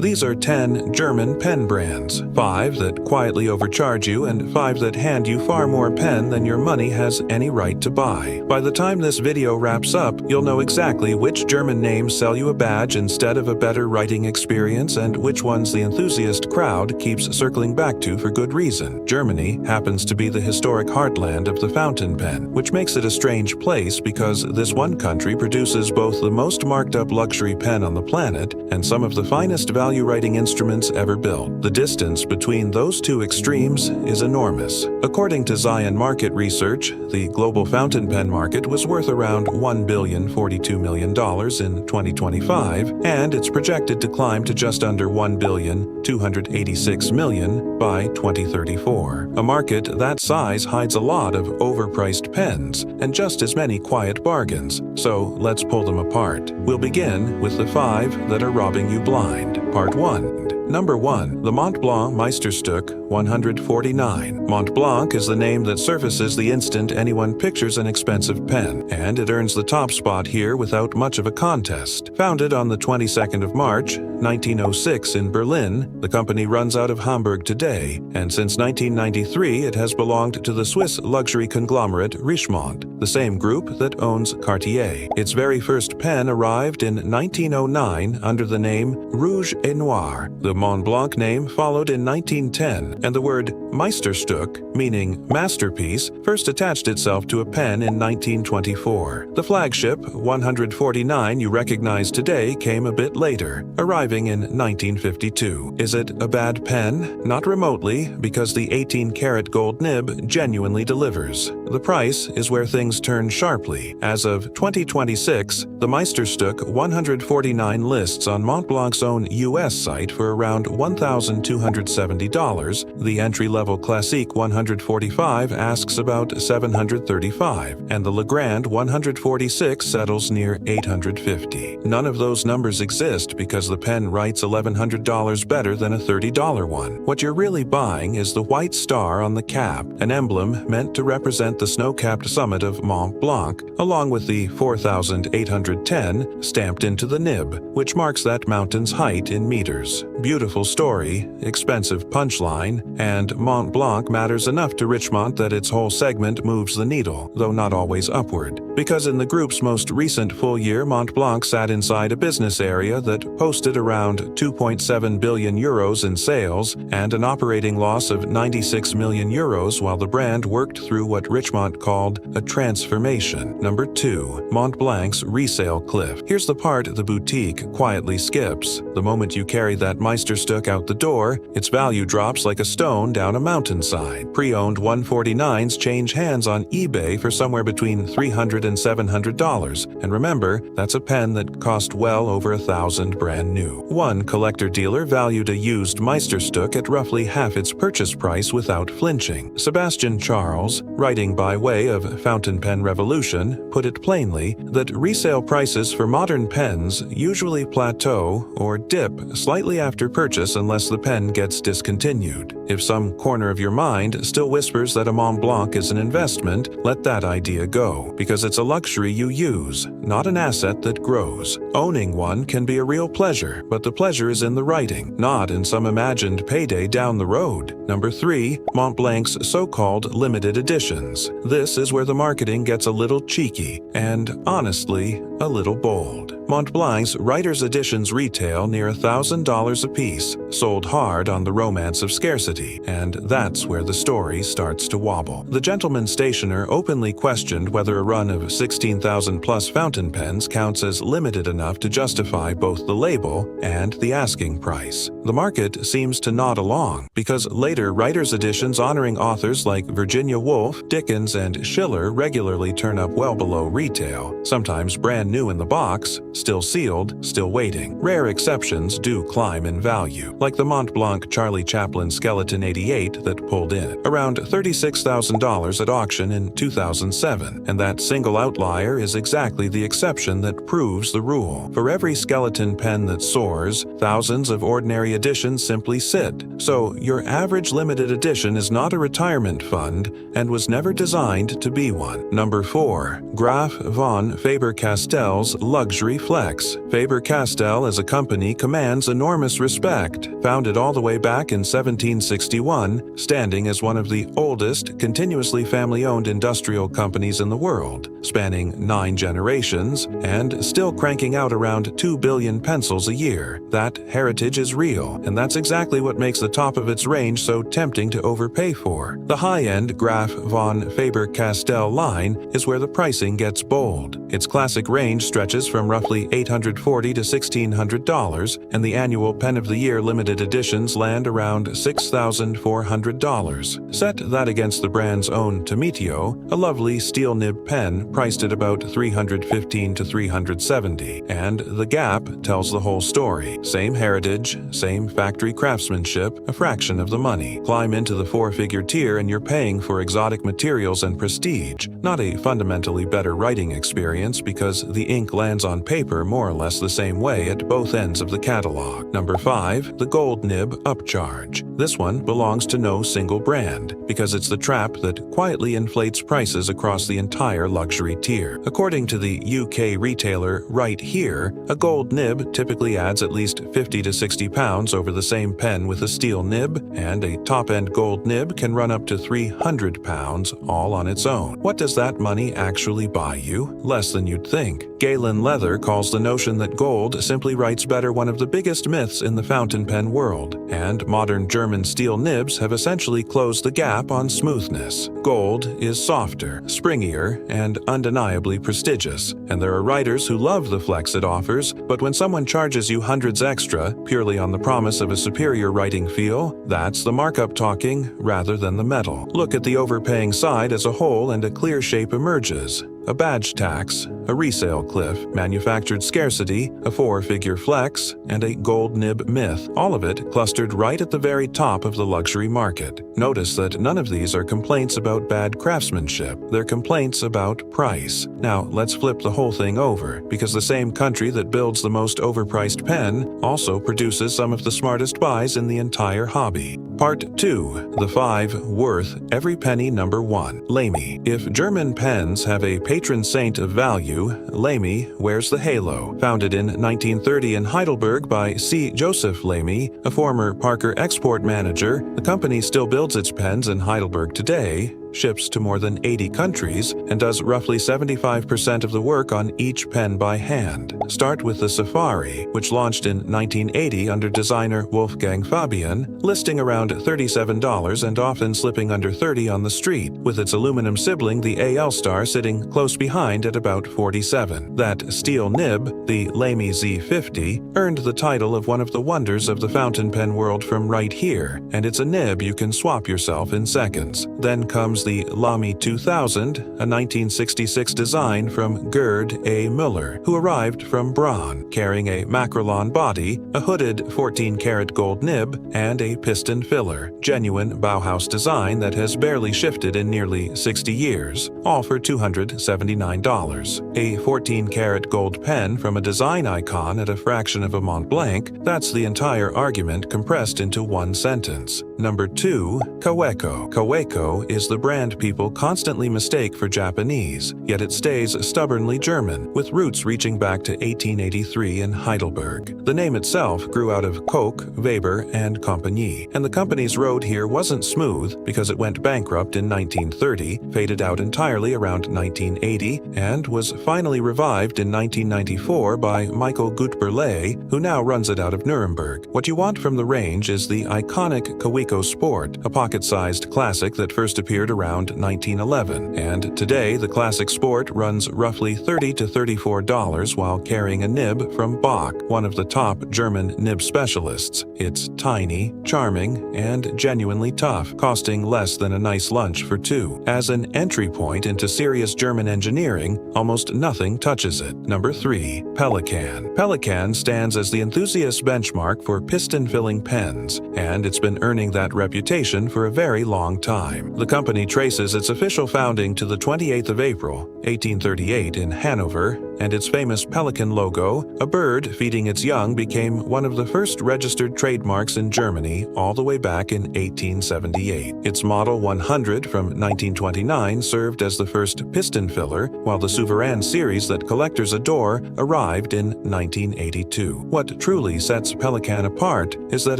These are 10 German pen brands, 5 that quietly overcharge you and 5 that hand you far more pen than your money has any right to buy. By the time this video wraps up, you'll know exactly which German names sell you a badge instead of a better writing experience and which ones the enthusiast crowd keeps circling back to for good reason. Germany happens to be the historic heartland of the fountain pen, which makes it a strange place because this one country produces both the most marked up luxury pen on the planet and some of the finest value writing instruments ever built. The distance between those two extremes is enormous. According to Zion Market Research, the global fountain pen market was worth around $1,042 million in 2025, and it's projected to climb to just under $1,286 million by 2034. A market that size hides a lot of overpriced pens and just as many quiet bargains, so let's pull them apart. We'll begin with the 5 that are robbing you blind. Part 1. Number 1. The Montblanc Meisterstück 149. Montblanc is the name that surfaces the instant anyone pictures an expensive pen, and it earns the top spot here without much of a contest. Founded on the 22nd of March, 1906 in Berlin, the company runs out of Hamburg today, and since 1993 it has belonged to the Swiss luxury conglomerate Richemont, the same group that owns Cartier. Its very first pen arrived in 1909 under the name Rouge et Noir. The Montblanc name followed in 1910, and the word Meisterstück, meaning masterpiece, first attached itself to a pen in 1924. The flagship 149 you recognize today came a bit later, arriving in 1952. Is it a bad pen? Not remotely, because the 18-karat gold nib genuinely delivers. The price is where things turn sharply. As of 2026, the Meisterstück 149 lists on Montblanc's own US site for around $1,270. The entry-level Classique 145 asks about $735, and the Legrand 146 settles near $850. None of those numbers exist because the pen writes $1,100 better than a $30 one. What you're really buying is the white star on the cap, an emblem meant to represent the snow-capped summit of Mont Blanc, along with the 4,810 stamped into the nib, which marks that mountain's height in meters. Beautiful story, expensive punchline, and Mont Blanc matters enough to Richemont that its whole segment moves the needle, though not always upward. Because in the group's most recent full year, Mont Blanc sat inside a business area that posted around 2.7 billion euros in sales and an operating loss of 96 million euros while the brand worked through what Richemont called a transformation. Number 2. Mont Blanc's resale cliff. Here's the part the boutique quietly skips. The moment you carry that Meisterstück out the door, its value drops like a stone down a mountainside. Pre-owned 149s change hands on eBay for somewhere between $300 and $700, and remember, that's a pen that cost well over $1,000 brand new. One collector dealer valued a used Meisterstück at roughly half its purchase price without flinching. Sebastian Charles, writing by way of Fountain Pen Revolution, put it plainly that resale prices for modern pens usually plateau or dip slightly after purchase unless the pen gets discontinued. If some corner of your mind still whispers that a Mont Blanc is an investment, let that idea go, because it's a luxury you use, not an asset that grows. Owning one can be a real pleasure, but the pleasure is in the writing, not in some imagined payday down the road. Number 3. Mont Blanc's so-called limited editions. This is where the marketing gets a little cheeky and, honestly, a little bold. Mont Blanc's Writer's Editions retail near $1,000 apiece, sold hard on the romance of scarcity, and that's where the story starts to wobble. The gentleman stationer openly questioned whether a run of 16,000-plus fountain pens counts as limited enough to justify both the label and the asking price. The market seems to nod along, because later Writer's Editions honoring authors like Virginia Woolf, Dickens, and Schiller regularly turn up well below retail, sometimes brand new in the box, still sealed, still waiting. Rare exceptions do climb in value, like the Mont Blanc Charlie Chaplin Skeleton 88 that pulled in around $36,000 at auction in 2007, and that single outlier is exactly the exception that proves the rule. For every skeleton pen that soars, thousands of ordinary editions simply sit. So your average limited edition is not a retirement fund and was never designed to be one. Number 4. Graf von Faber-Castell Faber-Castell's luxury flex. Faber-Castell as a company commands enormous respect. Founded all the way back in 1761, standing as one of the oldest, continuously family-owned industrial companies in the world, spanning 9 generations, and still cranking out around 2 billion pencils a year. That heritage is real, and that's exactly what makes the top of its range so tempting to overpay for. The high-end Graf von Faber-Castell line is where the pricing gets bold. Its classic range stretches from roughly $840 to $1,600, and the annual Pen of the Year limited editions land around $6,400. Set that against the brand's own Tomitio, a lovely steel nib pen priced at about $315 to $370, and the gap tells the whole story. Same heritage, same factory craftsmanship, a fraction of the money. Climb into the 4-figure tier and you're paying for exotic materials and prestige, not a fundamentally better writing experience because the ink lands on paper more or less the same way at both ends of the catalog. Number 5. The Gold Nib Upcharge. This one belongs to no single brand because it's the trap that quietly inflates prices across the entire luxury tier. According to the UK retailer Right Here, a gold nib typically adds at least 50 to 60 pounds over the same pen with a steel nib, and a top-end gold nib can run up to 300 pounds all on its own. What does that money actually buy you? Less than you'd think. Galen Leather calls the notion that gold simply writes better one of the biggest myths in the fountain pen world, and modern German steel nibs have essentially closed the gap on smoothness. Gold is softer, springier, and undeniably prestigious, and there are writers who love the flex it offers, but when someone charges you hundreds extra, purely on the promise of a superior writing feel, that's the markup talking rather than the metal. Look at the overpaying side as a whole and a clear shape emerges. A badge tax, a resale cliff, manufactured scarcity, a 4-figure flex, and a gold nib myth, all of it clustered right at the very top of the luxury market. Notice that none of these are complaints about bad craftsmanship, they're complaints about price. Now, let's flip the whole thing over, because the same country that builds the most overpriced pen also produces some of the smartest buys in the entire hobby. Part 2. The 5 Worth Every Penny Number 1. Lamy. If German pens have a patron saint of value, Lamy wears the halo. Founded in 1930 in Heidelberg by C. Joseph Lamy, a former Parker export manager, the company still builds its pens in Heidelberg today, ships to more than 80 countries, and does roughly 75% of the work on each pen by hand. Start with the Safari, which launched in 1980 under designer Wolfgang Fabian, listing around $37 and often slipping under $30 on the street, with its aluminum sibling the AL Star sitting close behind at about $47. That steel nib, the Lamy Z50, earned the title of one of the wonders of the fountain pen world from Right Here, and it's a nib you can swap yourself in seconds. Then comes the Lamy 2000, a 1966 design from Gerd A. Müller, who arrived from Braun, carrying a macrolon body, a hooded 14-karat gold nib, and a piston filler, genuine Bauhaus design that has barely shifted in nearly 60 years, all for $279. A 14-karat gold pen from a design icon at a fraction of a Mont Blanc, that's the entire argument compressed into one sentence. Number 2. Kaweco. Kaweco is the brand people constantly mistake for Japanese, yet it stays stubbornly German, with roots reaching back to 1883 in Heidelberg. The name itself grew out of Koch, Weber, and Compagnie, and the company's road here wasn't smooth because it went bankrupt in 1930, faded out entirely around 1980, and was finally revived in 1994 by Michael Gutberle, who now runs it out of Nuremberg. What you want from the range is the iconic Kaweco Sport, a pocket-sized classic that first appeared around 1911, and today the classic Sport runs roughly $30 to $34 while carrying a nib from Bach, one of the top German nib specialists. It's tiny, charming, and genuinely tough, costing less than a nice lunch for two. As an entry point into serious German engineering, almost nothing touches it. Number 3. Pelikan. Pelikan stands as the enthusiast benchmark for piston-filling pens, and it's been earning that reputation for a very long time. The company traces its official founding to the 28th of April, 1838 in Hanover, and its famous pelican logo, a bird feeding its young, became one of the first registered trademarks in Germany all the way back in 1878. Its Model 100 from 1929 served as the first piston filler, while the Souverain series that collectors adore arrived in 1982. What truly sets Pelican apart is that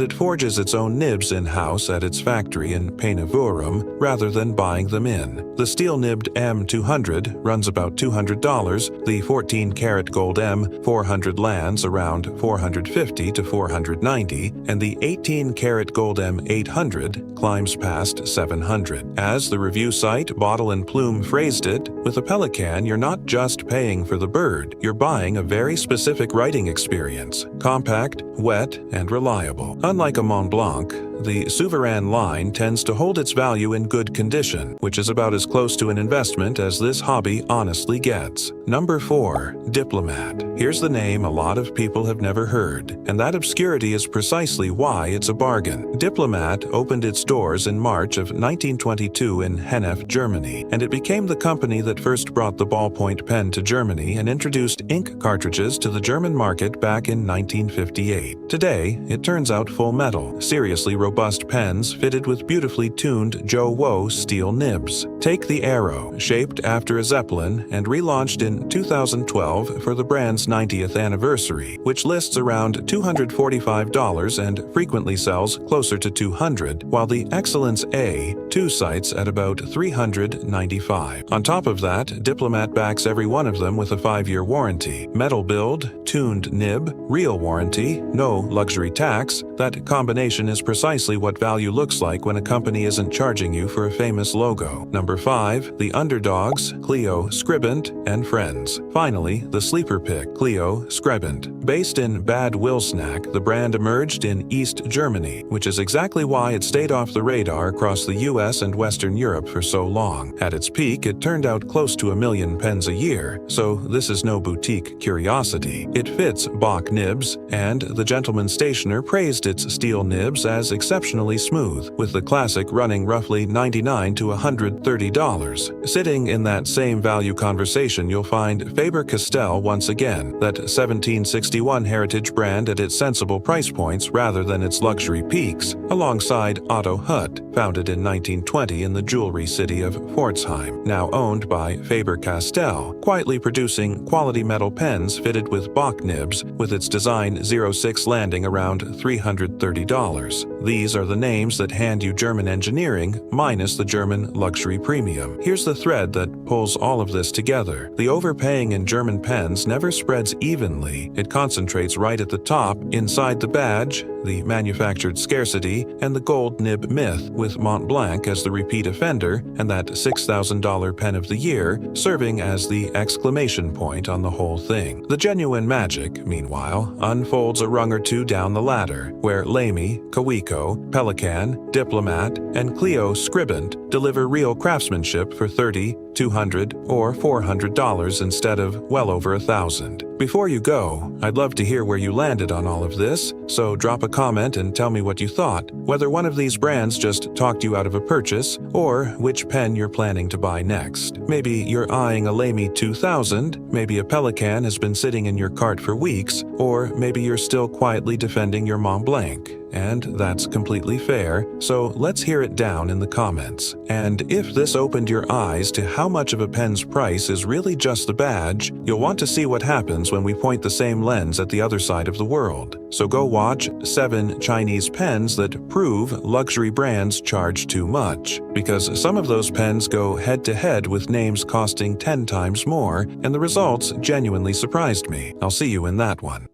it forges its own nibs in-house at its factory in Penavurum rather than buying them in. The steel-nibbed M200 runs about $200, the 14-karat gold M400 lands around $450 to $490, and the 18-karat gold M800 climbs past $700. As the review site Bottle and Plume phrased it, with a Pelican you're not just paying for the bird, you're buying a very specific writing experience: compact, wet, and reliable. Unlike a Mont Blanc, the Souverain line tends to hold its value in good condition, which is about as close to an investment as this hobby honestly gets. Number 4. Diplomat. Here's the name a lot of people have never heard, and that obscurity is precisely why it's a bargain. Diplomat opened its doors in March of 1922 in Hennef, Germany, and it became the company that first brought the ballpoint pen to Germany and introduced ink cartridges to the German market back in 1958. Today, it turns out full metal, seriously robust pens fitted with beautifully tuned Joe Woe steel nibs. Take the Arrow, shaped after a Zeppelin and relaunched in 2012 for the brand's 90th anniversary, which lists around $245 and frequently sells closer to $200, while the Excellence A2 sites at about $395. On top of that, Diplomat backs every one of them with a 5-year warranty. Metal build, tuned nib, real warranty, no luxury tax. That combination is precisely what value looks like when a company isn't charging you for a famous logo. Number 5. The Underdogs, Clio, Scribent, and Friends. Finally, the sleeper pick, Clio, Scribent. Based in Bad Wilsnack, the brand emerged in East Germany, which is exactly why it stayed off the radar across the US and Western Europe for so long. At its peak, it turned out close to 1 million pens a year, so this is no boutique curiosity. It fits Bach nibs, and the gentleman stationer praised its steel nibs as exceptionally smooth, with the classic running roughly $99 to $130. Sitting in that same value conversation, you'll find Faber-Castell once again, that 1761 heritage brand at its sensible price points rather than its luxury peaks, alongside Otto Hutt, founded in 1920 in the jewelry city of Pforzheim, now owned by Faber-Castell, quietly producing quality metal pens fitted with Bach nibs, with its design 06 landing around $330. These are the names that hand you German engineering, minus the German luxury premium. Here's the thread that pulls all of this together. The overpaying in German pens never spreads evenly. It concentrates right at the top, inside the badge, the manufactured scarcity, and the gold nib myth, with Mont Blanc as the repeat offender and that $6,000 pen of the year serving as the exclamation point on the whole thing. The genuine magic, meanwhile, unfolds a rung or two down the ladder, where Lamy, Kaweco, Pelican, Diplomat, and Clio Scribent deliver real craftsmanship for $30, $200, or $400 instead of well over $1,000. Before you go, I'd love to hear where you landed on all of this, so drop a comment and tell me what you thought, whether one of these brands just talked you out of a purchase, or which pen you're planning to buy next. Maybe you're eyeing a Lamy 2000, maybe a Pelican has been sitting in your cart for weeks, or maybe you're still quietly defending your Mont Blanc. And that's completely fair, so let's hear it down in the comments. And if this opened your eyes to how much of a pen's price is really just the badge, you'll want to see what happens when we point the same lens at the other side of the world. So go watch 7 Chinese pens that prove luxury brands charge too much, because some of those pens go head-to-head with names costing 10 times more, and the results genuinely surprised me. I'll see you in that one.